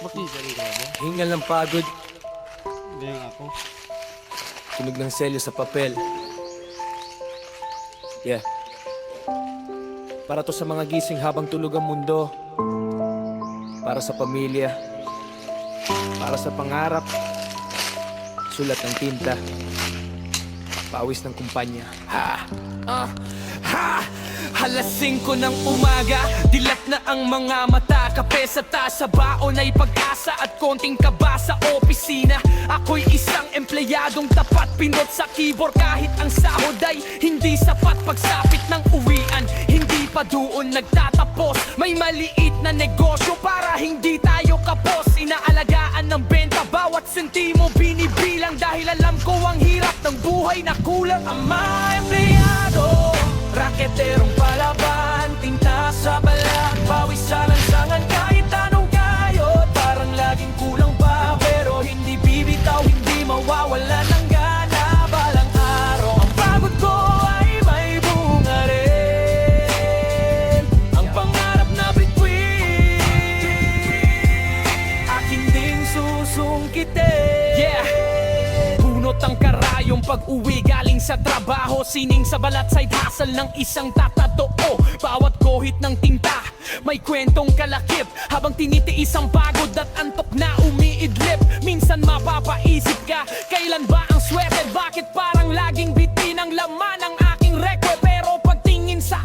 Makita rin ka ba? Hingal ng pagod, Hindi nga ako. tunog ng selyo sa papel. Yeah. Para to sa mga gising habang tulog ang mundo. Para sa pamilya. Para sa pangarap. Sulat ng tinta. Pawis ng kumpanya. Alas 5 ng umaga, dilat na ang mga mata. Kape sa tasa, baon ay pag-asa at konting kaba sa opisina. Ako'y isang empleyadong tapat, pinot sa keyboard kahit ang sahod ay hindi sapat. Pagsapit ng uwian, hindi pa doon nagtatapos. May maliit na negosyo para hindi tayo kapos. Inaalagaan ng benta, bawat sentimo binibilang. Dahil alam ko ang hirap ng buhay na kulang ang mga empleyado. Raketerong palaban, tinta sa balat, pawis sa lansangan kahit anong kayod. Parang laging kulang pa, pero hindi bibitaw, hindi mawawala ng gana. Balang araw, ang pagod ko ay may bunga rin. Ang pangarap na bituin, akin ding susungkitin. Yeah! Bunot ang karayong pag-uwi galing sa trabaho. Sining sa balat, side hustle ng isang tatadoo. Bawat guhit ng tinta, may kwentong kalakip. Habang tinitiis ang pagod at antok na umiidlip. Minsan mapapaisip ka, kailan ba ang swerte? Bakit para